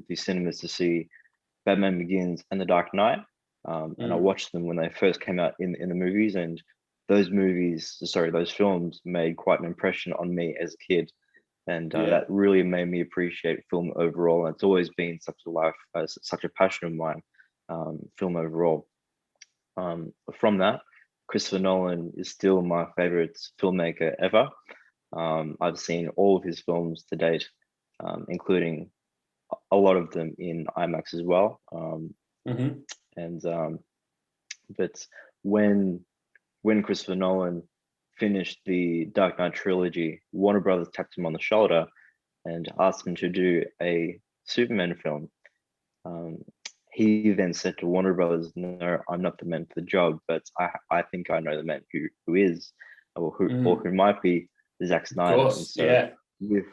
the cinemas to see Batman Begins and The Dark Knight. And I watched them when they first came out in the movies, and those films made quite an impression on me as a kid. And that really made me appreciate film overall. And it's always been such a passion of mine, film overall. From that, Christopher Nolan is still my favorite filmmaker ever. I've seen all of his films to date, including a lot of them in IMAX as well. But when Christopher Nolan finished the Dark Knight trilogy, Warner Brothers tapped him on the shoulder and asked him to do a Superman film. He then said to Warner Brothers, "No, I'm not the man for the job, but I think I know the man who is, or who might be Zack Snyder." Of course, so with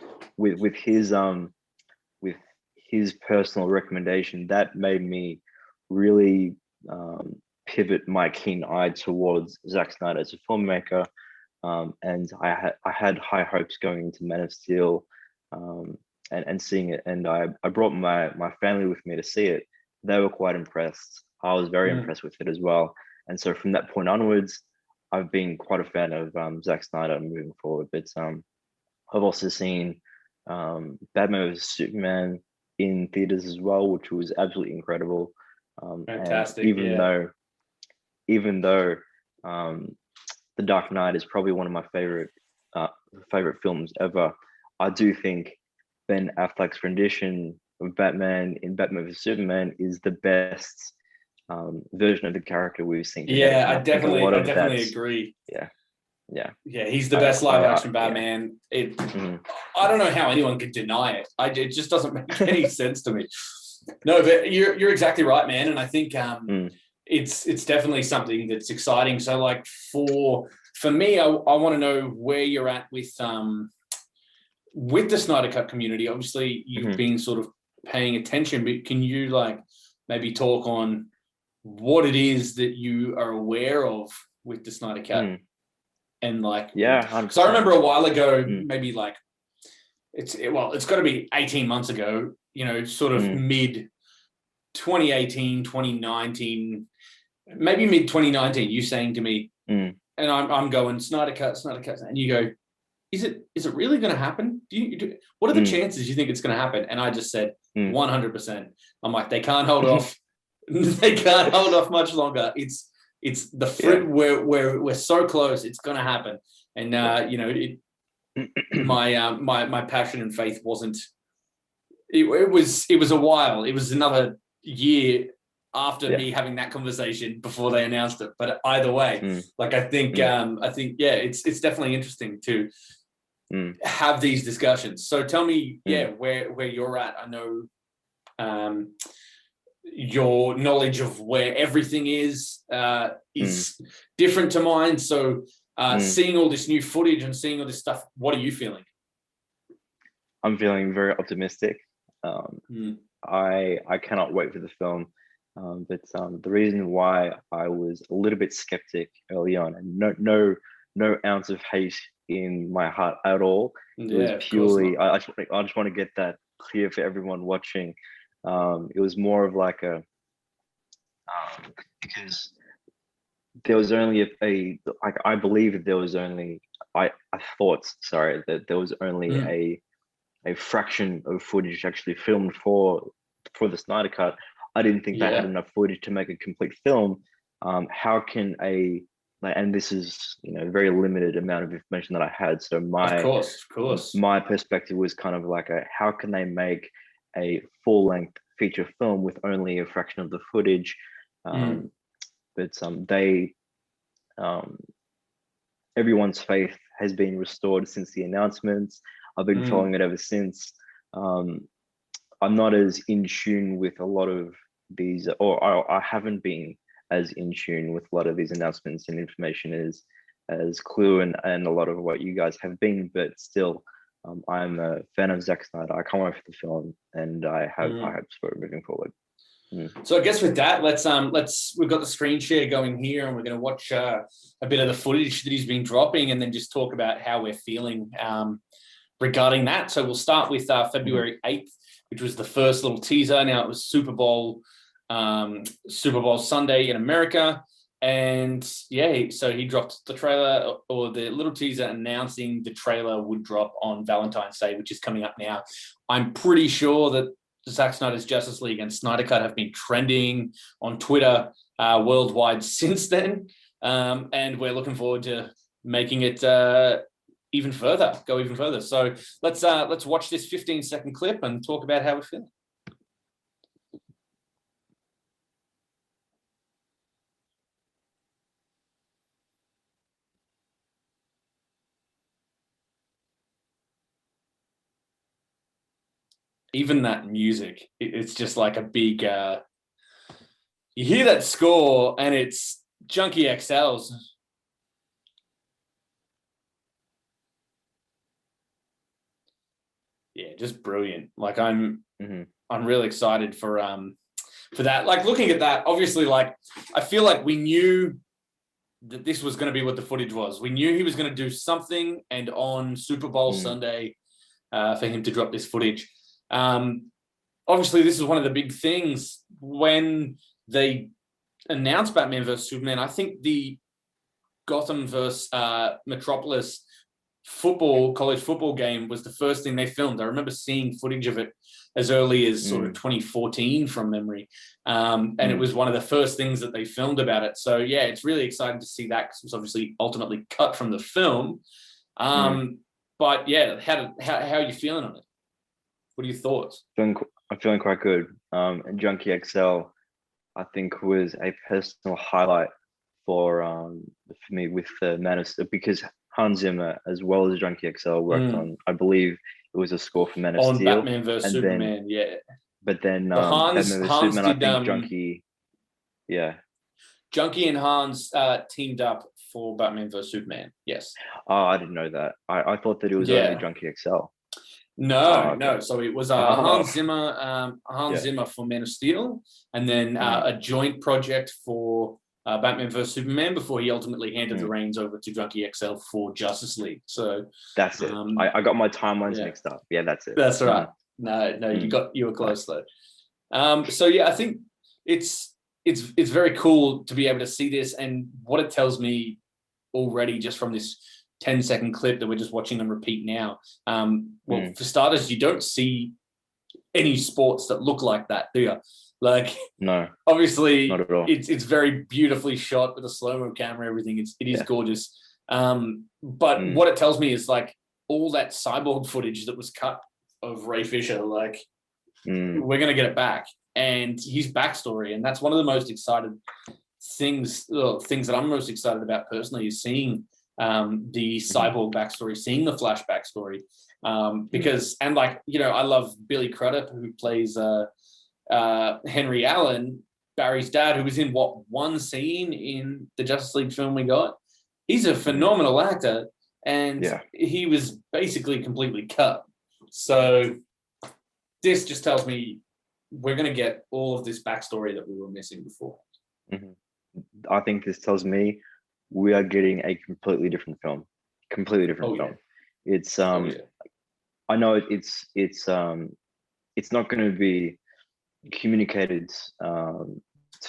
his personal recommendation, that made me really pivot my keen eye towards Zack Snyder as a filmmaker. And I had high hopes going into Man of Steel, and seeing it. And I brought my family with me to see it. They were quite impressed. I was very impressed with it as well. And so from that point onwards, I've been quite a fan of Zack Snyder moving forward. But I've also seen Batman vs Superman in theaters as well, which was absolutely incredible. Fantastic. And even though The Dark Knight is probably one of my favorite films ever, I do think Ben Affleck's rendition of Batman in Batman vs Superman is the best version of the character we've seen. Yeah, I definitely agree. Yeah. He's the best live action Batman. I don't know how anyone could deny it. It just doesn't make any sense to me. No, but you're exactly right, man. And I think it's definitely something that's exciting. So, like for me, I want to know where you're at with the Snyder Cut community. Obviously, you've been sort of paying attention, but can you like maybe talk on what it is that you are aware of with the Snyder Cut? And like, so I remember a while ago, maybe like it's got to be 18 months ago, sort of mid 2018, 2019, maybe mid 2019, you saying to me, and I'm going Snyder Cut, and you go, is it really going to happen? What are the chances you think it's going to happen? And I just said 100%. I'm like, they can't hold off. They can't hold off much longer. It's the fruit. We're so close. It's going to happen. And my passion and faith wasn't. It was a while. It was another year after me having that conversation before they announced it. But either way, like I think it's definitely interesting to have these discussions. So tell me, where you're at. I know your knowledge of where everything is different to mine. So seeing all this new footage and seeing all this stuff, what are you feeling? I'm feeling very optimistic. I cannot wait for the film. But the reason why I was a little bit skeptic early on, and no ounce of hate in my heart at all, it was purely I just want to get that clear for everyone watching. It was more of like because there was only I believe that there was only I thought that there was only a fraction of footage actually filmed for the Snyder Cut. I didn't think they had enough footage to make a complete film. How can and this is a very limited amount of information that I had. So of course, my perspective was kind of like how can they make a full-length feature film with only a fraction of the footage? But everyone's faith has been restored since the announcements. I've been following it ever since. I'm not as in tune with a lot of these, or I haven't been as in tune with a lot of these announcements and information as Clue and a lot of what you guys have been, but still, I'm a fan of Zack Snyder. I can't wait for the film, and I have high hopes for it moving forward. So I guess with that, we've got the screen share going here, and we're going to watch a bit of the footage that he's been dropping, and then just talk about how we're feeling regarding that. So we'll start with February 8th. which was the first little teaser. Now it was Super Bowl Sunday in America. And yeah, so he dropped the trailer or the little teaser announcing the trailer would drop on Valentine's Day, which is coming up now. I'm pretty sure that Zack Snyder's Justice League and Snyder Cut have been trending on Twitter worldwide since then. And we're looking forward to making it go even further. So let's watch this 15-second clip and talk about how we're feeling. Even that music, it's just like a big, you hear that score and it's Junkie XL's. Yeah, just brilliant. Like I'm really excited for that. Like looking at that, obviously, like I feel like we knew that this was going to be what the footage was. We knew he was going to do something, and on Super Bowl Sunday, for him to drop this footage. Obviously, this is one of the big things when they announced Batman vs Superman. I think the Gotham versus Metropolis college football game was the first thing they filmed. I remember seeing footage of it as early as sort of 2014 from memory. And it was one of the first things that they filmed about it. So yeah, it's really exciting to see that, because it was obviously ultimately cut from the film. But yeah, how are you feeling on it? What are your thoughts? I'm feeling quite good. And Junkie XL, I think, was a personal highlight for me with Man of Steel, because Hans Zimmer, as well as Junkie XL, worked on, I believe it was a score for Man of Steel. On Batman vs Superman, yeah. But then Hans Superman, did, I think Junkie, Junkie and Hans teamed up for Batman vs Superman, yes. Oh, I didn't know that. I thought that it was only Junkie XL. No. So it was Hans Zimmer for Man of Steel, and then a joint project for Batman vs Superman before he ultimately handed the reins over to Junkie XL for Justice League. So that's it. I got my timelines mixed up. Yeah, that's it. That's right. No, you were close though. So yeah, I think it's very cool to be able to see this, and what it tells me already just from this 10-second clip that we're just watching them repeat now. Well, for starters, you don't see any sports that look like that, do you? Like, no, obviously, not at all. It's very beautifully shot with a slow-mo camera. Everything it is gorgeous. But what it tells me is like all that cyborg footage that was cut of Ray Fisher. Like, we're gonna get it back, and his backstory, and that's one of the most excited things that I'm most excited about personally, is seeing the cyborg backstory, seeing the Flash backstory, because and like, you know, I love Billy Crudup, who plays Henry Allen, Barry's dad, who was in one scene in the Justice League film we got. He's a phenomenal actor, and he was basically completely cut. So this just tells me we're going to get all of this backstory that we were missing before. I think this tells me we are getting a completely different film. It's I know it's not going to be communicated to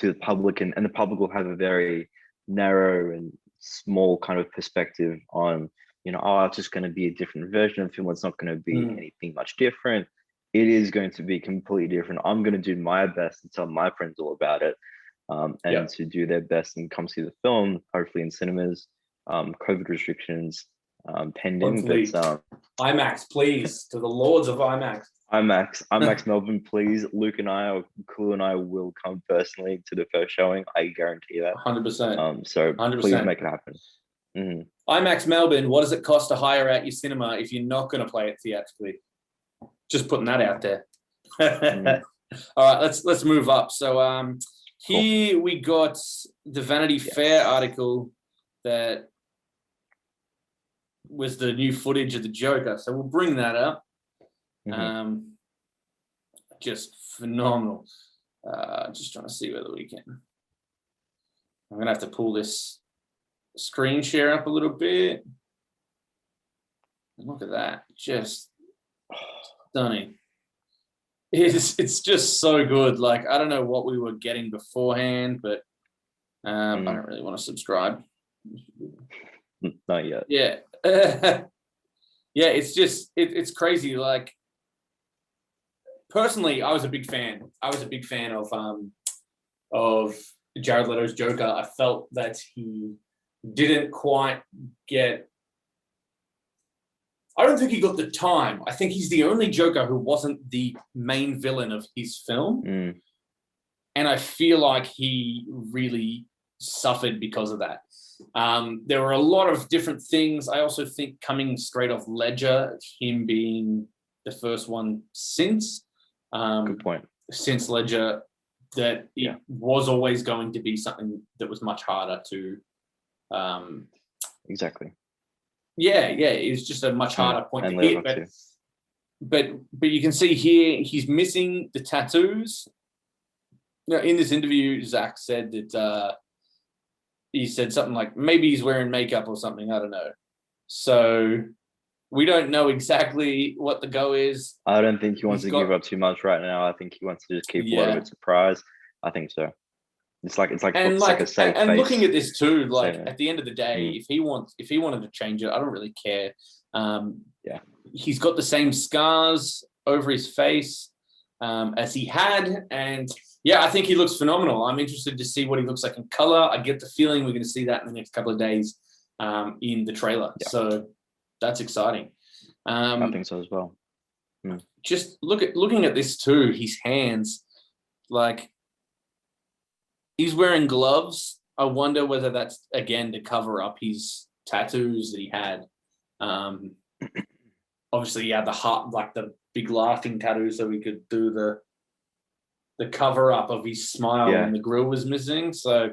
the public, and the public will have a very narrow and small kind of perspective on, you know, it's just going to be a different version of the film. It's not going to be anything much different. It is going to be completely different. I'm going to do my best to tell my friends all about it, and to do their best and come see the film, hopefully in cinemas. COVID restrictions pending. But, IMAX, please, to the lords of IMAX. IMAX Melbourne, please. Luke and I, or Cool and I, will come personally to the first showing. I guarantee that. 100%. So 100%. Please make it happen. IMAX Melbourne, what does it cost to hire out your cinema if you're not going to play it theatrically? Just putting that out there. All right, let's move up. So here we got the Vanity Fair article that was the new footage of the Joker. So we'll bring that up. Just phenomenal. Just trying to see whether we can. I'm gonna have to pull this screen share up a little bit. Look at that, just stunning. it's just so good. Like, I don't know what we were getting beforehand, but I don't really want to subscribe. Not yet. Yeah. Yeah, it's just it's crazy. Like, personally, I was a big fan. I was a big fan of Jared Leto's Joker. I felt that he didn't quite get. I don't think he got the time. I think he's the only Joker who wasn't the main villain of his film. And I feel like he really suffered because of that. There were a lot of different things. I also think coming straight off Ledger, him being the first one since. Good point. Since Ledger, that it was always going to be something that was much harder to. Exactly. Yeah, it's just a much harder point to hit. But you can see here he's missing the tattoos. You know, in this interview, Zack said that he said something like maybe he's wearing makeup or something. I don't know. So we don't know exactly what the go is. I don't think he wants to give up too much right now. I think he wants to just keep a lot of it surprise. I think so. It's like a safe face. And looking at this too, like at the end of the day, if he wanted to change it, I don't really care. He's got the same scars over his face as he had, and I think he looks phenomenal. I'm interested to see what he looks like in color. I get the feeling we're going to see that in the next couple of days in the trailer. So that's exciting. I think so as well. Just looking at this too, his hands, like he's wearing gloves. I wonder whether that's again to cover up his tattoos that he had. Obviously, he had the heart, like the big laughing tattoo, so we could do the cover up of his smile when the grill was missing. So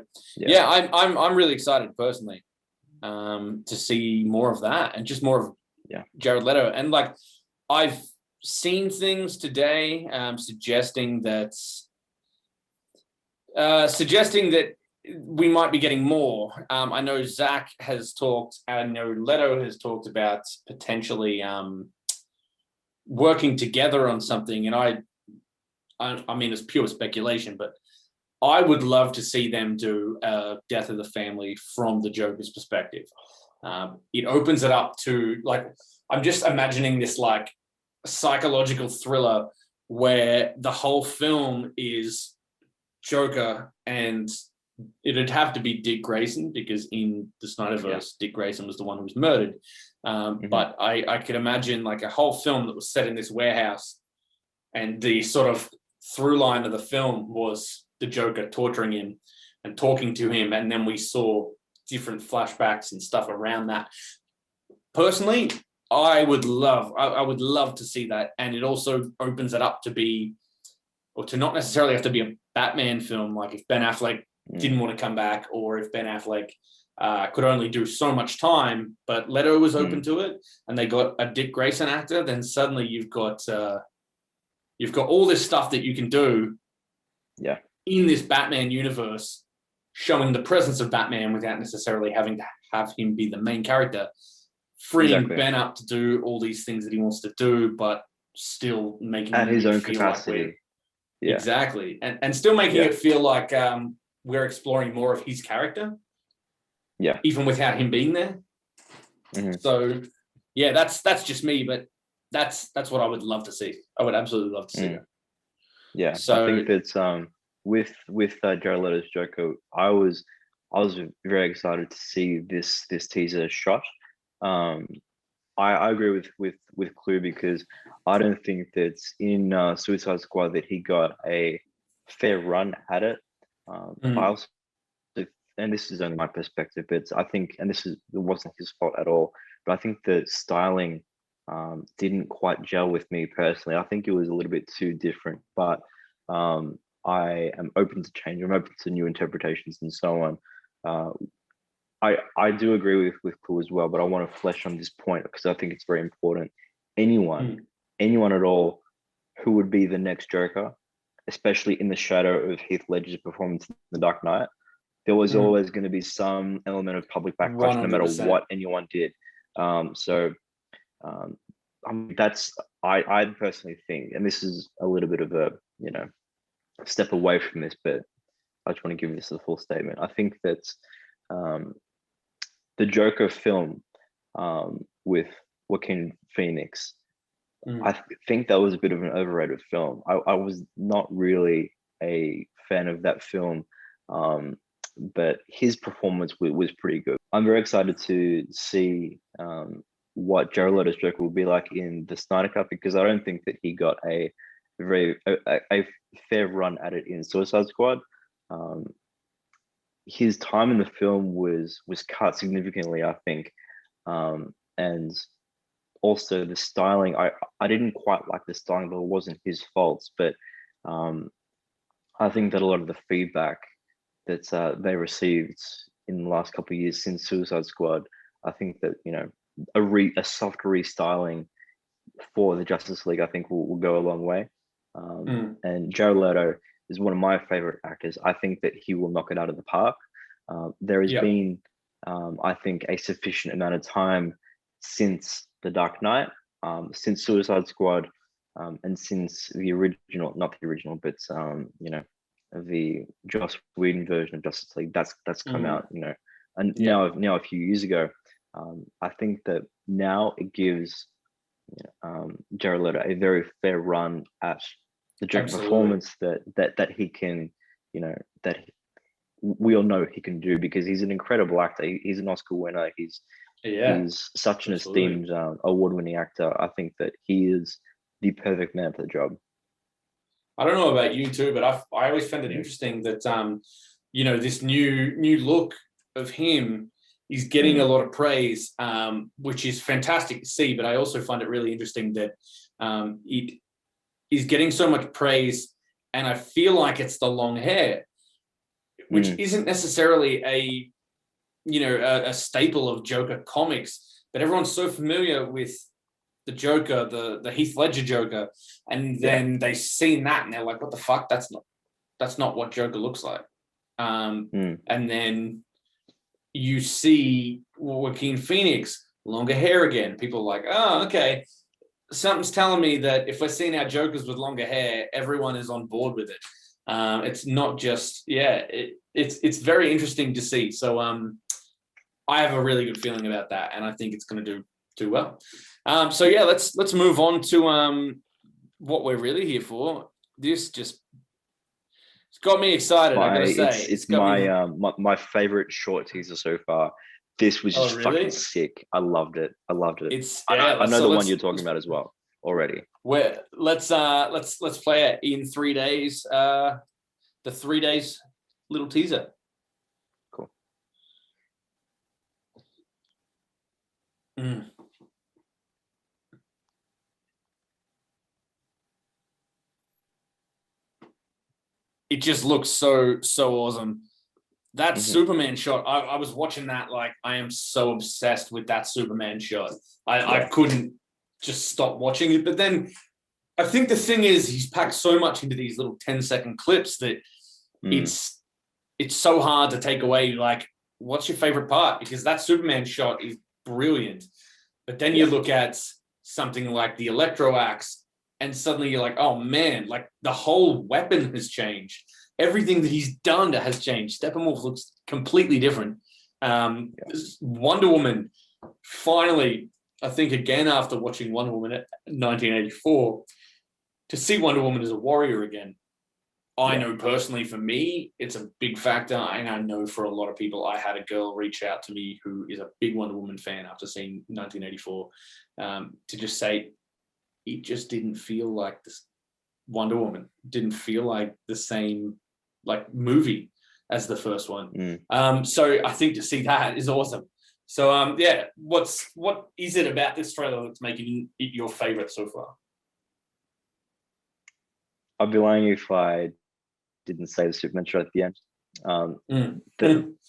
I'm really excited personally to see more of that and just more of Jared Leto. And like I've seen things today suggesting that we might be getting more. I know Zack has talked, I know Leto has talked about potentially working together on something. And I mean, it's pure speculation, but I would love to see them do Death of the Family from the Joker's perspective. It opens it up to, like, I'm just imagining this like psychological thriller where the whole film is Joker, and it'd have to be Dick Grayson because in the SnyderVerse, Dick Grayson was the one who was murdered. But I could imagine like a whole film that was set in this warehouse, and the sort of through line of the film was the Joker torturing him and talking to him, and then we saw different flashbacks and stuff around that. Personally, I would love to see that, and it also opens it up to be, or to not necessarily have to be a Batman film. Like if Ben Affleck didn't want to come back, or if Ben Affleck could only do so much time, but Leto was open to it, and they got a Dick Grayson actor, then suddenly you've got all this stuff that you can do in this Batman universe, showing the presence of Batman without necessarily having to have him be the main character, freeing Ben up to do all these things that he wants to do, but still making at his own capacity. Like exactly. And still making it feel like we're exploring more of his character. Yeah. Even without him being there. So that's just me, but that's what I would love to see. I would absolutely love to see that. Yeah. So I think that's with Jared Leto's Joker, I was very excited to see this teaser shot. I agree with Clue, because I don't think that in Suicide Squad that he got a fair run at it. I also, and this is only my perspective, but I think, and it wasn't his fault at all, but I think the styling didn't quite gel with me personally. I think it was a little bit too different, but I am open to change. I'm open to new interpretations and so on. I do agree with Clue as well, but I want to flesh on this point because I think it's very important. Anyone at all who would be the next Joker, especially in the shadow of Heath Ledger's performance in The Dark Knight, there was always going to be some element of public backlash, 100%. No matter what anyone did. that's I personally think, and this is a little bit of a step away from this, but I just want to give this a full statement. I think that the Joker film with Joaquin Phoenix, I think that was a bit of an overrated film. I was not really a fan of that film, but his performance was pretty good. I'm very excited to see what Jared Leto's Joker will be like in the Snyder Cut, because I don't think that he got a fair run at it in Suicide Squad. His time in the film was cut significantly, I think, and also the styling. I didn't quite like the styling, but it wasn't his fault. But I think that a lot of the feedback that they received in the last couple of years since Suicide Squad, I think that a soft restyling for the Justice League, I think will go a long way. And Jared Leto is one of my favorite actors. I think that he will knock it out of the park. There has been, I think, a sufficient amount of time since The Dark Knight, since Suicide Squad, and since the original, not the original, but the Joss Whedon version of Justice League that's come out, and now a few years ago. I think that now it gives Jared Leto a very fair run at the Joker performance that he can, that we all know he can do, because he's an incredible actor. He's an Oscar winner. He's such an esteemed award-winning actor. I think that he is the perfect man for the job. I don't know about you too, but I always found it interesting that this new look of him is getting a lot of praise, which is fantastic to see. But I also find it really interesting that it is getting so much praise, and I feel like it's the long hair, which isn't necessarily a staple of Joker comics, but everyone's so familiar with the Joker, the Heath Ledger Joker, and then they seen that and they're like, what the fuck? That's not what Joker looks like. And then you see Joaquin Phoenix, longer hair again. People are like, oh, okay. Something's telling me that if we're seeing our Jokers with longer hair, everyone is on board with it. It's not just, it's very interesting to see. So I have a really good feeling about that, and I think it's going to do well. So let's move on to what we're really here for. This just it's got me excited. I gotta say, it's my favorite short teaser so far. This was just fucking sick. I loved it. I know the one you're talking about as well already. Let's play it in 3 days. The 3 days little teaser. Cool. It just looks so awesome. That Superman shot, I was watching that, like, I am so obsessed with that Superman shot. I couldn't just stop watching it. But then I think the thing is, he's packed so much into these little 10-second clips that it's so hard to take away, like, what's your favorite part? Because that Superman shot is brilliant. But then you look at something like the Electro Axe, and suddenly you're like, oh man, like the whole weapon has changed. Everything that he's done has changed. Steppenwolf looks completely different. Wonder Woman, finally, I think again after watching Wonder Woman at 1984, to see Wonder Woman as a warrior again. I know personally for me, it's a big factor. And I know for a lot of people, I had a girl reach out to me who is a big Wonder Woman fan after seeing 1984 to just say, it just didn't feel like this Wonder Woman. Didn't feel like the same like movie as the first one. So I think to see that is awesome. So what is it about this trailer that's making it your favorite so far? I'd be lying if I didn't say the Superman shot at the end.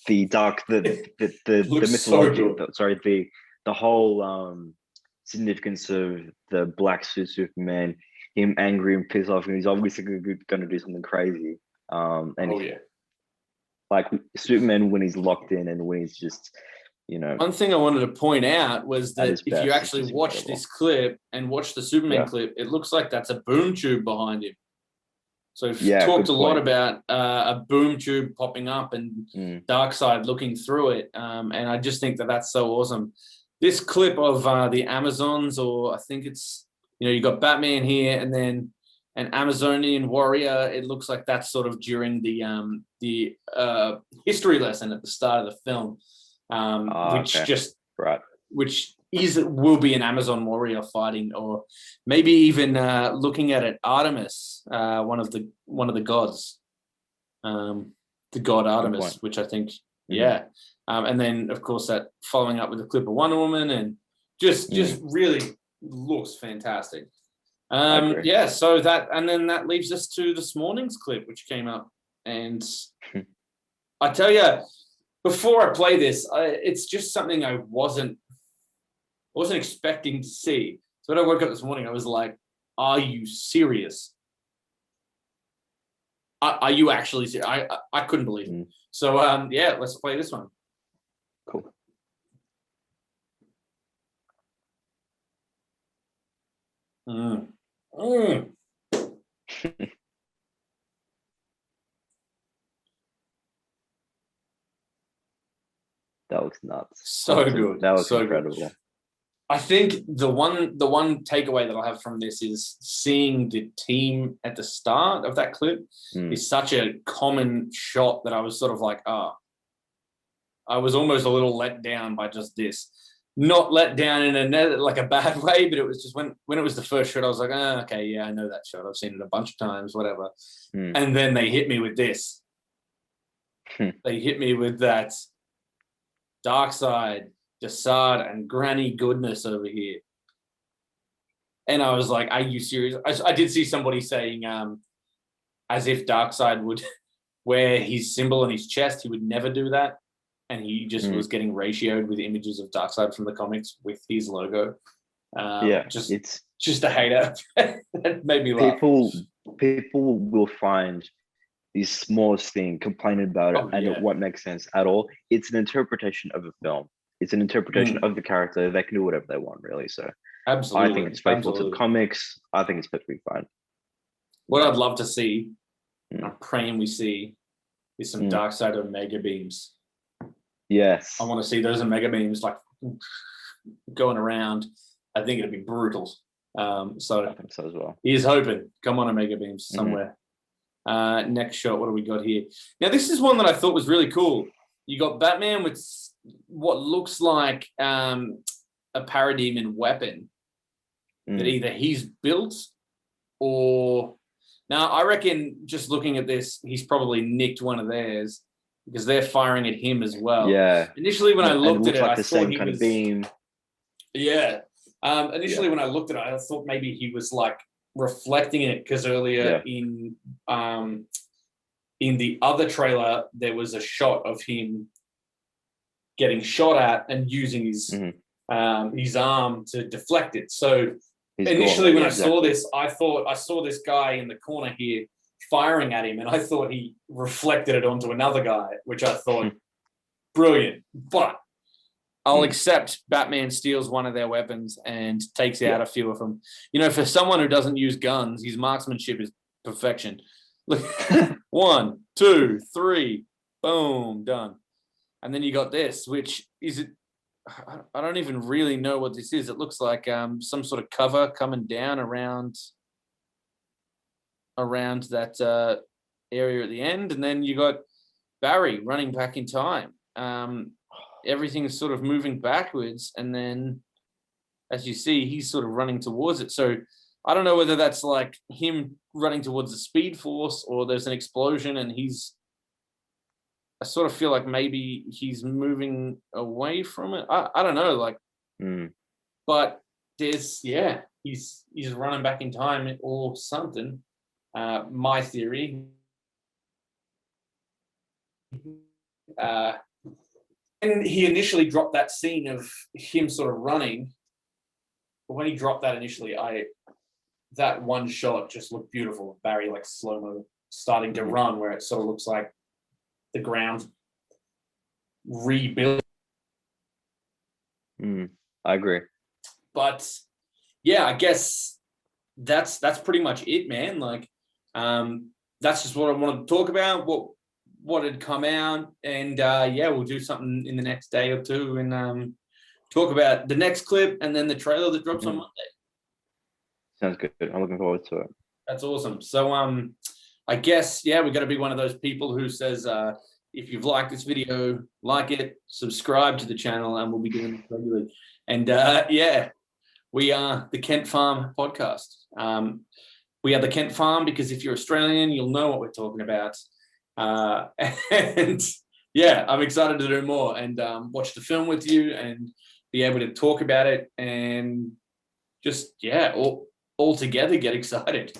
The dark, the mythology, the whole significance of the black suit Superman, him angry and pissed off, and he's obviously going to do something crazy. Like Superman when he's locked in and when he's just One thing I wanted to point out was that if you actually watch this clip and watch the Superman clip, it looks like that's a boom tube behind him. So we've talked a lot about a boom tube popping up and Darkseid looking through it. And I just think that that's so awesome. This clip of the Amazons, or I think it's, you got Batman here and then an Amazonian warrior. It looks like that's sort of during the history lesson at the start of the film, which will be an Amazon warrior fighting, or maybe even looking at it, Artemis, one of the gods, the god Artemis, which I think, and then of course that following up with the clip of Wonder Woman, and just really looks fantastic. So that leaves us to this morning's clip, which came up, and I tell you, before I play this, it's just something I wasn't expecting to see. So when I woke up this morning, I was like, "Are you serious? Are you actually serious?" I couldn't believe it. So let's play this one. Cool. That looks nuts. So good. That was incredible. Good. I think the one takeaway that I have from this is seeing the team at the start of that clip is such a common shot that I was sort of like, I was almost a little let down by just this. Not let down in a bad way, but it was just when it was the first shot, I was like, okay, yeah, I know that shot. I've seen it a bunch of times, whatever. And then they hit me with this. They hit me with that Darkseid, Darkseid, and Granny goodness over here. And I was like, are you serious? I did see somebody saying, as if Darkseid would wear his symbol on his chest, he would never do that. And he just was getting ratioed with images of Darkseid from the comics with his logo. Just a hater. That made me laugh. People will find the smallest thing, complain about it, and it won't make sense at all. It's an interpretation of a film. It's an interpretation of the character. They can do whatever they want, really. So absolutely, I think it's faithful to the comics. I think it's perfectly fine. What I'd love to see, I'm praying we see, is some Darkseid Omega beams. Yes. I want to see those Omega beams like going around. I think it'd be brutal. So I think so as well. He's hoping. Come on, Omega beams somewhere. Next shot, what do we got here? Now, this is one that I thought was really cool. You got Batman with what looks like a parademon weapon that either he's built or... Now, I reckon just looking at this, he's probably nicked one of theirs because they're firing at him as well. Yeah. Initially, when I looked at it, I the thought same he kind was... of beam. Yeah. Initially, when I looked at it, I thought maybe he was like reflecting it because earlier in the other trailer, there was a shot of him getting shot at and using his arm to deflect it. So initially, when I saw this, I thought I saw this guy in the corner here firing at him, and I thought he reflected it onto another guy, which I thought brilliant. But I'll accept Batman steals one of their weapons and takes out a few of them. For someone who doesn't use guns, his marksmanship is perfection. Look, 1, 2, 3, boom, done. And then you got this, which is it. I don't even really know what this is. It looks like some sort of cover coming down around that area at the end, and then you got Barry running back in time. Everything is sort of moving backwards, and then as you see, he's sort of running towards it. So I don't know whether that's like him running towards the Speed Force or there's an explosion and I sort of feel like maybe he's moving away from it. I don't know, but there's, he's running back in time or something. My theory. And he initially dropped that scene of him sort of running. But when he dropped that initially, that one shot just looked beautiful. Barry like slow-mo starting to run, where it sort of looks like the ground rebuilt. I agree. But yeah, I guess that's pretty much it, man. Like, that's just what I wanted to talk about. What had come out, and yeah, we'll do something in the next day or two, and talk about the next clip, and then the trailer that drops on Monday. Sounds good. I'm looking forward to it. That's awesome. So, I guess, yeah, we got to be one of those people who says, if you've liked this video, like it, subscribe to the channel, and we'll be doing it regularly. And yeah, we are the Kent Farm podcast. We are the Kent Farm because if you're Australian, you'll know what we're talking about. And yeah, I'm excited to do more and watch the film with you and be able to talk about it and just, yeah, all together get excited.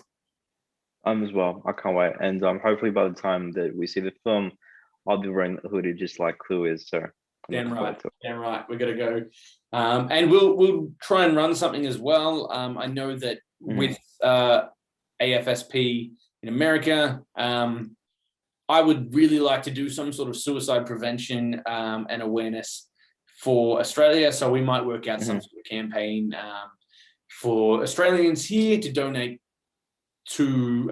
As well. I can't wait. And hopefully by the time that we see the film, I'll be wearing the hoodie just like Clue is. So damn right. We got to go. And we'll try and run something as well. I know that with AFSP in America, I would really like to do some sort of suicide prevention and awareness for Australia. So we might work out some sort of campaign for Australians here to donate to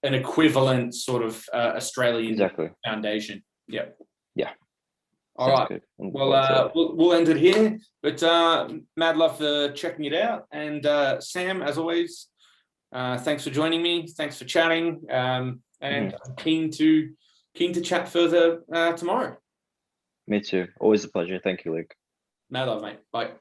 an equivalent sort of Australian foundation. Yeah. All right. Good. Well, we'll end it here. But mad love for checking it out. And Sam, as always, thanks for joining me. Thanks for chatting. And I'm keen to chat further tomorrow. Me too. Always a pleasure. Thank you, Luke. Mad love, mate. Bye.